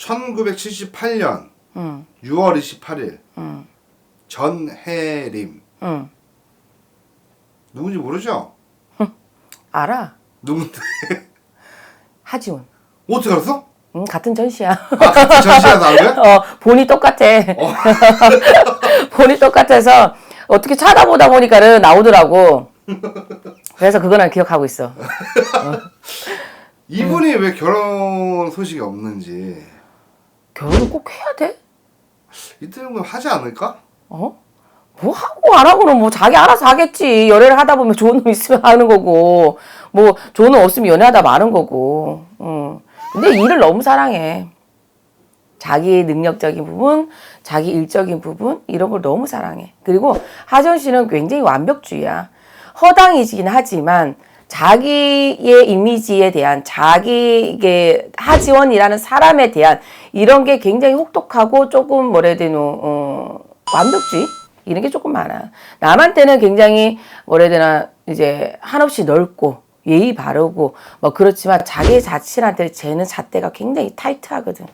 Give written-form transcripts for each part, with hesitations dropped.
1978년 6월 28일 전혜림. 누군지 모르죠? 알아. 누군데? 하지원. 어떻게 알았어? 같은 전시야. 아, 같은 전시가 나온 거야? 본이 똑같아. 본이 똑같아서 어떻게 찾아보다 보니까는 나오더라고. 그래서 그거는 기억하고 있어. 이분이 왜 결혼 소식이 없는지. 결혼 꼭 해야 돼? 이때는 하지 않을까? 뭐 하고 안 하고는 뭐 자기 알아서 하겠지. 연애를 하다 보면 좋은 놈 있으면 하는 거고, 뭐 좋은 놈 없으면 연애하다 마는 거고. 근데 일을 너무 사랑해. 자기 능력적인 부분, 자기 일적인 부분 이런 걸 너무 사랑해. 그리고 하지원 씨는 굉장히 완벽주의야. 허당이긴 하지만 자기의 이미지에 대한 자기의 하지원이라는 사람에 대한 이런 게 굉장히 혹독하고 조금 뭐라 해야 되나 완벽주의 이런 게 조금 많아. 남한테는 굉장히 뭐라 해야 되나 이제 한없이 넓고 예의 바르고 뭐 그렇지만 자기 자신한테 쟤는 잣대가 굉장히 타이트하거든.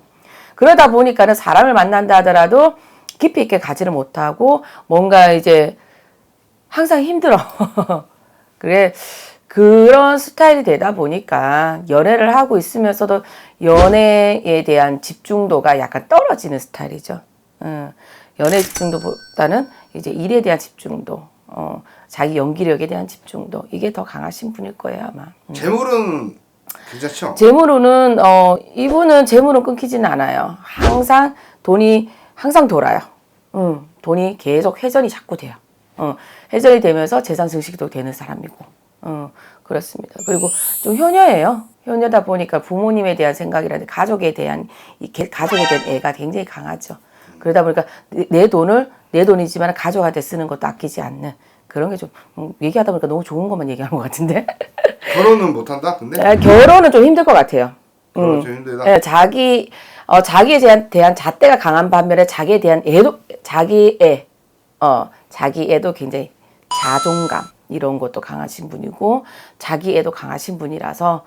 그러다 보니까는 사람을 만난다 하더라도 깊이 있게 가지를 못하고 뭔가 이제 항상 힘들어. 그래 그런 스타일이 되다 보니까 연애를 하고 있으면서도 연애에 대한 집중도가 약간 떨어지는 스타일이죠. 연애 집중도보다는 이제 일에 대한 집중도, 자기 연기력에 대한 집중도 이게 더 강하신 분일 거예요 아마. 재물은 괜찮죠? 재물로는 이분은 재물은 끊기지는 않아요. 항상 돈이 항상 돌아요. 돈이 계속 회전이 자꾸 돼요. 회전이 되면서 재산 증식도 되는 사람이고, 그렇습니다. 그리고 좀 효녀예요. 효녀다 보니까 부모님에 대한 생각이라든지 가족에 대한 애가 굉장히 강하죠. 그러다 보니까 내 돈이지만 가족한테 쓰는 것도 아끼지 않는 그런 게 좀 얘기하다 보니까 너무 좋은 것만 얘기하는 것 같은데. 결혼은 못한다? 근데? 결혼은 좀 힘들 것 같아요. 결혼 좀 힘들다? 네, 자기에 대한 잣대가 강한 반면에 자기에 대한 자기애도 굉장히 자존감 이런 것도 강하신 분이고 자기애도 강하신 분이라서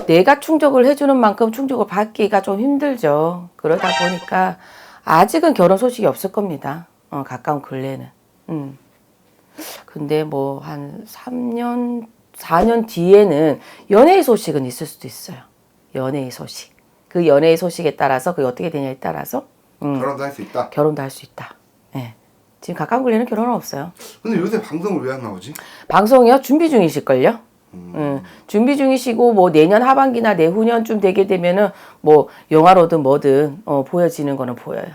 내가 충족을 해주는 만큼 충족을 받기가 좀 힘들죠. 그러다 보니까 아직은 결혼 소식이 없을 겁니다. 가까운 근래는. 근데 뭐 한 3년, 4년 뒤에는 연애의 소식은 있을 수도 있어요. 연애의 소식. 그 연애의 소식에 따라서 그게 어떻게 되냐에 따라서 결혼도 할 수 있다? 결혼도 할 수 있다. 네. 지금 가까운 근래는 결혼은 없어요. 근데 요새 방송을 왜 안 나오지? 방송이요? 준비 중이실걸요? 준비 중이시고 뭐 내년 하반기나 내후년쯤 되게 되면은 뭐 영화로든 뭐든 보여지는 거는 보여요.